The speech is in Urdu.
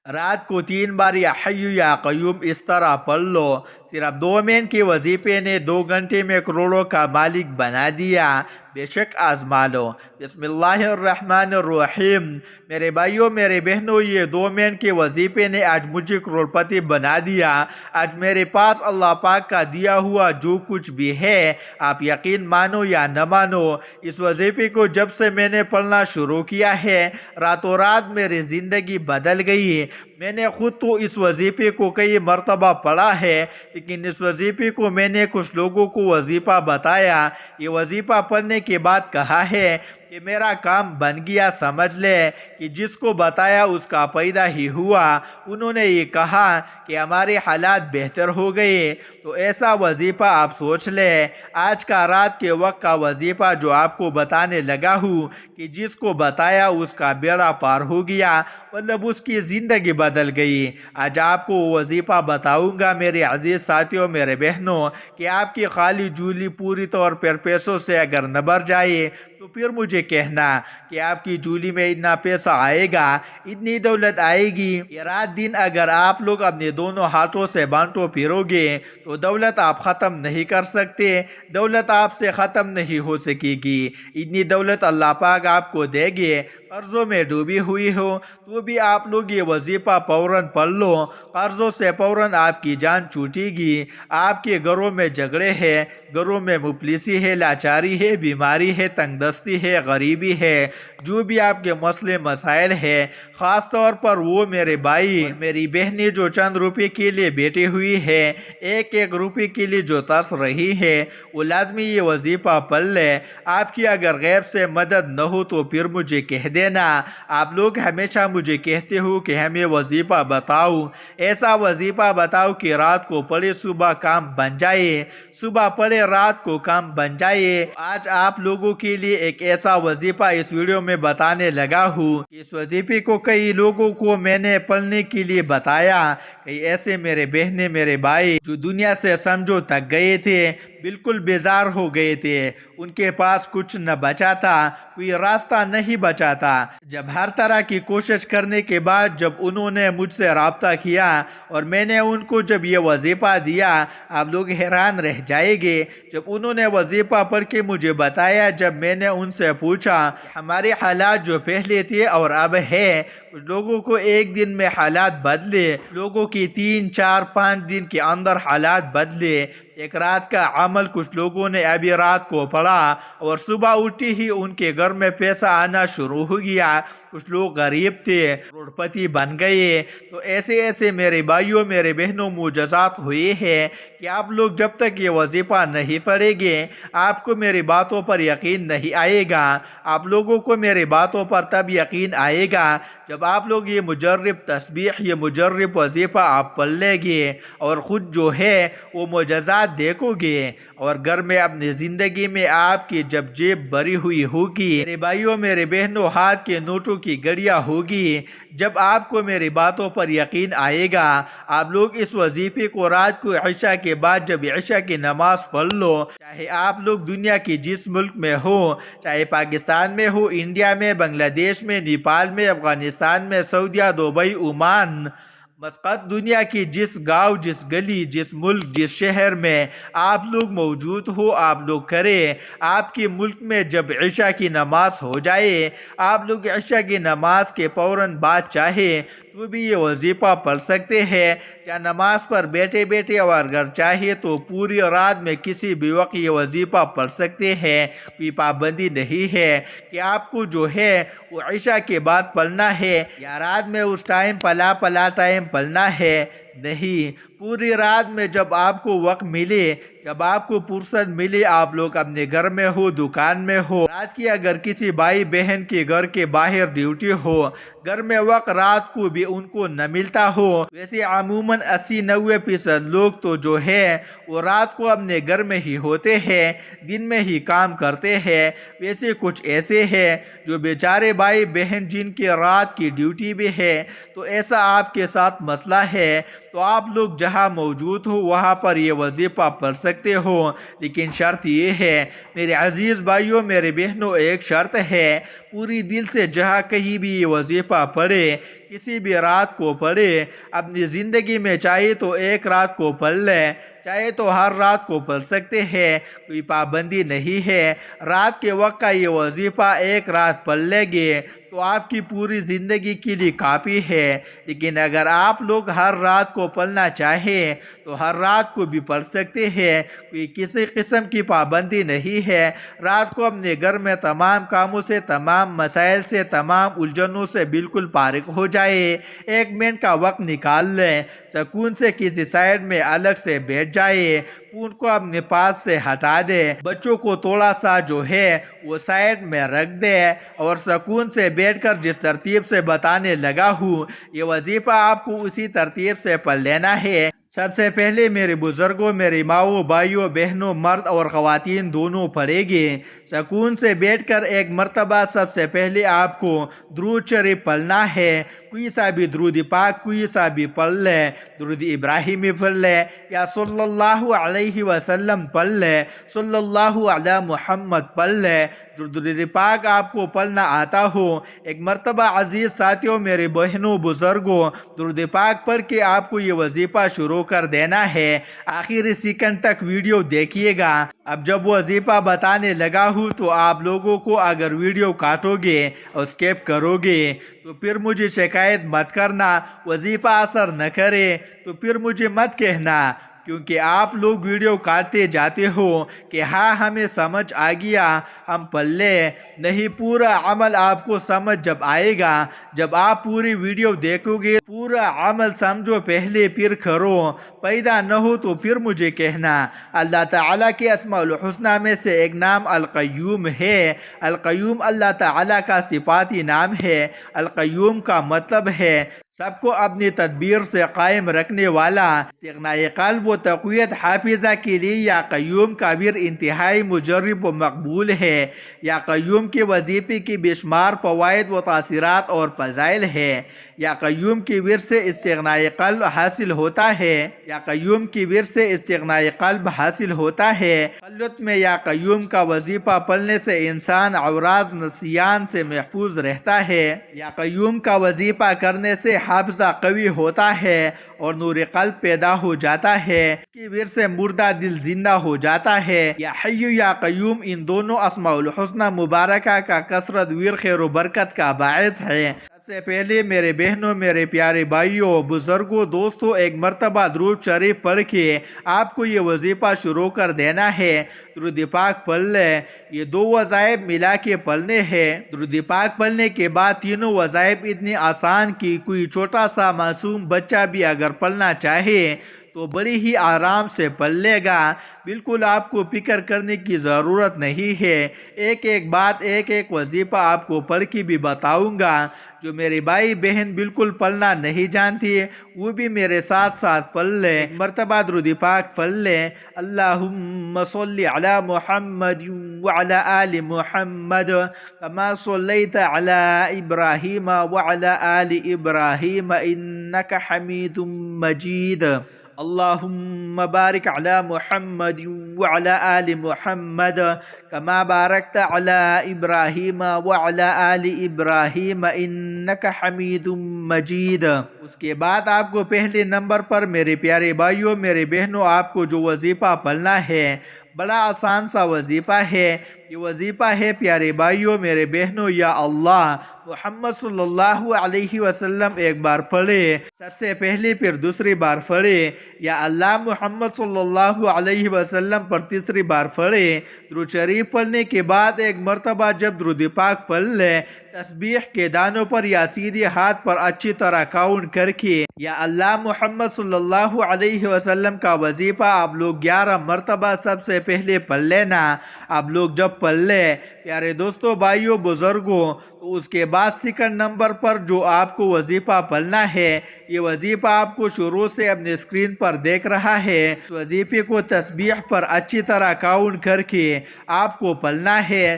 رات کو 3 بار یا حی یا قیوم اس طرح پڑھ لو۔ صرف 2 منٹ کے وظیفے نے 2 گھنٹے میں کروڑوں کا مالک بنا دیا۔ بے شک آزما لو۔ بسم اللہ الرحمن الرحیم۔ میرے بھائیوں میرے بہنوں، یہ 2 منٹ کے وظیفے نے آج مجھے کروڑ پتی بنا دیا۔ آج میرے پاس اللہ پاک کا دیا ہوا جو کچھ بھی ہے، آپ یقین مانو یا نہ مانو، اس وظیفے کو جب سے میں نے پڑھنا شروع کیا ہے، راتوں رات میری زندگی بدل گئی۔ میں نے خود تو اس وظیفے کو کئی مرتبہ پڑھا ہے، لیکن اس وظیفے کو میں نے کچھ لوگوں کو وظیفہ بتایا۔ یہ وظیفہ پڑھنے کے بعد کہا ہے کہ میرا کام بن گیا۔ سمجھ لے کہ جس کو بتایا اس کا پیدا ہی ہوا۔ انہوں نے یہ کہا کہ ہمارے حالات بہتر ہو گئے۔ تو ایسا وظیفہ آپ سوچ لے، آج کا رات کے وقت کا وظیفہ جو آپ کو بتانے لگا ہوں کہ جس کو بتایا اس کا بیڑا پار ہو گیا، مطلب اس کی زندگی بدل گئی۔ آج آپ کو وہ وظیفہ بتاؤں گا میرے عزیز ساتھیوں میرے بہنوں، کہ آپ کی خالی جھولی پوری طور پر پیسوں سے اگر نہ بھر جائے تو پھر مجھے کہنا کہ آپ کی جھولی میں اتنا پیسہ آئے گا، اتنی دولت آئے گی۔ یہ رات دن اگر آپ لوگ اپنے دونوں ہاتھوں سے بانٹو پھرو گے تو دولت آپ ختم نہیں کر سکتے، دولت آپ سے ختم نہیں ہو سکے گی۔ اتنی دولت اللہ پاک آپ کو دے گے۔ قرضوں میں ڈوبی ہوئی ہو تو بھی آپ لوگ یہ وظیفہ فوراً پڑھ لو، قرضوں سے فوراً آپ کی جان چھوٹے گی۔ آپ کے گھروں میں جھگڑے ہیں، گھروں میں مفلسی ہے، لاچاری ہے، بیماری ہے، تنگ دستی ہے، غریبی ہے، جو بھی آپ کے مسئلے مسائل ہیں، خاص طور پر وہ میرے بھائی اور میری بہنیں جو چند روپے کے لیے بیٹھی ہوئی ہے، ایک ایک روپے کے لیے جو ترس رہی ہے، وہ لازمی یہ وظیفہ پڑھ لے۔ آپ کی اگر غیب سے مدد نہ ہو تو پھر مجھے کہہ دینا۔ آپ لوگ ہمیشہ مجھے کہتے ہو کہ ہمیں وظیفہ بتاؤ، ایسا وظیفہ بتاؤ کہ رات کو پڑھے صبح کام بن جائے، صبح پڑھے رات کو کام بن جائے۔ آج آپ لوگوں کے لیے ایک ایسا وظیفہ اس ویڈیو میں بتانے لگا ہوں۔ اس وظیفے کو کئی لوگوں کو میں نے پڑھنے کے لیے بتایا، کئی ایسے میرے بہنیں میرے بھائی جو دنیا سے سمجھو تک گئے تھے، بالکل بیزار ہو گئے تھے، ان کے پاس کچھ نہ بچا تھا، کوئی راستہ نہیں بچا تھا۔ جب ہر طرح کی کوشش کرنے کے بعد جب انہوں نے مجھ سے رابطہ کیا اور میں نے ان کو جب یہ وظیفہ دیا، آپ لوگ حیران رہ جائیں گے۔ جب انہوں نے وظیفہ پڑھ کے مجھے بتایا، جب میں نے ان سے پوچھا ہمارے حالات جو پہلے تھے اور اب ہے، کچھ لوگوں کو ایک دن میں حالات بدلے، لوگوں کی 3 4 5 دن کے اندر حالات بدلے۔ ایک رات کا عمل کچھ لوگوں نے ابھی رات کو پڑھا اور صبح اٹھی ہی ان کے گھر میں پیسہ آنا شروع ہو گیا۔ کچھ لوگ غریب تھے، کروڑ پتی بن گئے۔ تو ایسے ایسے میرے بھائیوں میرے بہنوں معجزات ہوئے ہیں کہ آپ لوگ جب تک یہ وظیفہ نہیں پڑھیں گے، آپ کو میری باتوں پر یقین نہیں آئے گا۔ آپ لوگوں کو میری باتوں پر تب یقین آئے گا جب آپ لوگ یہ مجرب تسبیح، یہ مجرب وظیفہ آپ پڑھ لیں گے اور خود جو ہے وہ معجزات دیکھو گے، اور گھر میں اپنی زندگی میں آپ کی جب جیب بھری ہوئی ہوگی، میرے بھائیوں میرے بہنوں ہاتھ کے نوٹوں کی گڑیاں ہوگی، جب آپ کو میری باتوں پر یقین آئے گا، آپ لوگ اس وظیفے کو رات کو عشاء کے بعد جب عشاء کی نماز پڑھ لو، چاہے آپ لوگ دنیا کی جس ملک میں ہو، چاہے پاکستان میں ہو، انڈیا میں، بنگلہ دیش میں، نیپال میں، افغانستان میں، سعودیہ، دبئی، عمان، مسقط، دنیا کی جس گاؤں، جس گلی، جس ملک، جس شہر میں آپ لوگ موجود ہو، آپ لوگ کریں۔ آپ کے ملک میں جب عشاء کی نماز ہو جائے، آپ لوگ عشاء کی نماز کے فوراً بعد چاہے تو بھی یہ وظیفہ پڑھ سکتے ہیں، یا نماز پر بیٹھے بیٹھے، اور اگر چاہیے تو پوری رات میں کسی بھی وقت یہ وظیفہ پڑھ سکتے ہیں۔ کوئی پابندی نہیں ہے کہ آپ کو جو ہے وہ عشاء کے بعد پڑھنا ہے یا رات میں اس ٹائم پلا ٹائم پڑھنا ہے، نہیں۔ پوری رات میں جب آپ کو وقت ملے، جب آپ کو فرصت ملے، آپ لوگ اپنے گھر میں ہو، دکان میں ہو، رات کی اگر کسی بھائی بہن کے گھر کے باہر ڈیوٹی ہو، گھر میں وقت رات کو بھی ان کو نہ ملتا ہو، ویسے عموماً 80-90% لوگ تو جو ہے وہ رات کو اپنے گھر میں ہی ہوتے ہیں، دن میں ہی کام کرتے ہیں۔ ویسے کچھ ایسے ہیں جو بیچارے بھائی بہن جن کی رات کی ڈیوٹی بھی ہے، تو ایسا آپ کے ساتھ مسئلہ ہے تو آپ لوگ جہاں موجود ہو وہاں پر یہ وظیفہ پڑھ سکتے ہو، لیکن شرط یہ ہے میرے عزیز بھائیوں میرے بہنوں، ایک شرط ہے، پوری دل سے جہاں کہیں بھی یہ وظیفہ پڑھے، کسی بھی رات کو پڑھے، اپنی زندگی میں چاہے تو ایک رات کو پڑھ لیں، چاہے تو ہر رات کو پڑھ سکتے ہیں، کوئی پابندی نہیں ہے۔ رات کے وقت کا یہ وظیفہ ایک رات پڑھ لیں گے تو آپ کی پوری زندگی کے لیے کافی ہے، لیکن اگر آپ لوگ ہر رات کو پڑھنا چاہیں تو ہر رات کو بھی پڑھ سکتے ہیں، کوئی کسی قسم کی پابندی نہیں ہے۔ رات کو اپنے گھر میں تمام کاموں سے، تمام مسائل سے، تمام الجھنوں سے بالکل فارغ ہو جائے، 1 منٹ کا وقت نکال لیں، سکون سے کسی سائڈ میں الگ سے بیٹھ جائے، فون کو اپنے پاس سے ہٹا دے، بچوں کو تھوڑا سا جو ہے وہ سائڈ میں رکھ دے، اور سکون سے بیٹھ کر جس ترتیب سے بتانے لگا ہوں یہ وظیفہ آپ کو اسی ترتیب سے پڑھ لینا ہے۔ سب سے پہلے میرے بزرگوں، میری ماؤں، بھائیوں، بہنوں، مرد اور خواتین دونوں پڑھیں گے۔ سکون سے بیٹھ کر ایک مرتبہ سب سے پہلے آپ کو درود شریف پڑھنا ہے، کوئی سا بھی درود پاک کوئی سا بھی پڑھ لیں، درود ابراہیمی پڑھ لیں یا صلی اللہ علیہ وسلم پڑھ لیں، صلی اللہ علی محمد پڑھ لیں، جو درود پاک آپ کو پڑھنا آتا ہو۔ ایک مرتبہ عزیز ساتھیوں، میرے بہنوں، بزرگوں، درود پاک پڑھ کے آپ کو یہ وظیفہ شروع کر دینا ہے، آخری سیکنڈ تک ویڈیو دیکھیے گا۔ اب جب وظیفہ بتانے لگا ہوں تو آپ لوگوں کو اگر ویڈیو کاٹو گے اور اسکیپ کرو گے تو پھر مجھے شکایت مت کرنا، وظیفہ اثر نہ کرے تو پھر مجھے مت کہنا، کیونکہ آپ لوگ ویڈیو کاٹتے جاتے ہو کہ ہاں ہمیں سمجھ آ گیا ہم پڑھ لیں، نہیں، پورا عمل آپ کو سمجھ جب آئے گا، جب آپ پوری ویڈیو دیکھو گے، پورا عمل سمجھو پہلے پھر کرو، پیدا نہ ہو تو پھر مجھے کہنا۔ اللہ تعالیٰ کے اسماء الحسنہ میں سے ایک نام القیوم ہے، القیوم اللہ تعالیٰ کا صفاتی نام ہے، القیوم کا مطلب ہے سب کو اپنی تدبیر سے قائم رکھنے والا۔ استغناء قلب و تقویت حافظہ کے لیے یا قیوم کا ورد انتہائی مجرب و مقبول ہے۔ یا قیوم کے وظیفے کی بے شمار فوائد و تاثیرات اور فضائل ہے۔ یا قیوم کی ورد سے استغناء قلب حاصل ہوتا ہے، یا قیوم کی ورد سے استغناء قلب حاصل ہوتا ہے۔ تخلط میں یا قیوم کا وظیفہ پڑھنے سے انسان عوراض نسیان سے محفوظ رہتا ہے۔ یا قیوم کا وظیفہ کرنے سے حافظہ قوی ہوتا ہے اور نور قلب پیدا ہو جاتا ہے، اس کی ورد سے مردہ دل زندہ ہو جاتا ہے۔ یا حی یا قیوم ان دونوں اسماء الحسنہ مبارکہ کا کثرت ورد خیر و برکت کا باعث ہے۔ سب سے پہلے میرے بہنوں، میرے پیارے بھائیوں، بزرگوں، دوستوں، ایک مرتبہ درود شریف پڑھ کے آپ کو یہ وظیفہ شروع کر دینا ہے۔ درود پاک پڑھ لیں، یہ 2 وظائف ملا کے پڑھنے ہیں۔ درود پاک پڑھنے کے بعد تینوں وظائف اتنی آسان کہ کوئی چھوٹا سا معصوم بچہ بھی اگر پڑھنا چاہے تو بڑی ہی آرام سے پڑھ لے گا، بالکل آپ کو فکر کرنے کی ضرورت نہیں ہے۔ ایک ایک بات، ایک ایک وظیفہ آپ کو پڑھ کے بھی بتاؤں گا، جو میرے بھائی بہن بالکل پڑھنا نہیں جانتی وہ بھی میرے ساتھ ساتھ پڑھ لیں۔ مرتبہ درود پاک پڑھ لیں، اللہم صلی علی محمد وعلی آل محمد کما صلیت علی ابراہیم وعلی آل ابراہیم انک حمید مجید، اللہم بارک علی محمد وعلی آل محمد کما بارکت علی ابراہیم وعلی آل ابراہیم انک حمید مجید۔ اس کے بعد آپ کو پہلے نمبر پر میرے پیارے بھائیوں، میرے بہنوں، آپ کو جو وظیفہ پڑھنا ہے بڑا آسان سا وظیفہ ہے۔ یہ وظیفہ ہے پیارے بھائیوں، میرے بہنوں، یا اللہ محمد صلی اللہ علیہ وسلم ایک بار پڑھے، سب سے پہلے پھر دوسری بار پڑھے، یا اللہ محمد صلی اللہ علیہ وسلم پر تیسری بار پڑھے۔ درود شریف پڑھنے کے بعد ایک مرتبہ جب درود پاک پڑھ لیں، تسبیح کے دانوں پر یا سیدھے ہاتھ پر اچھی طرح کاؤنٹ کر کے یا اللہ محمد صلی اللہ علیہ وسلم کا وظیفہ آپ لوگ 11 مرتبہ سب سے پہلے پڑھ لینا۔ آپ لوگ جب پڑھ لیں پیارے دوستوں، بھائیوں، بزرگوں، تو اس کے بعد سیکنڈ نمبر پر جو آپ کو وظیفہ پڑھنا ہے، یہ وظیفہ آپ کو شروع سے اپنے اسکرین پر دیکھ رہا ہے، اس وظیفے کو تسبیح پر اچھی طرح کاؤنٹ کر کے آپ کو پڑھنا ہے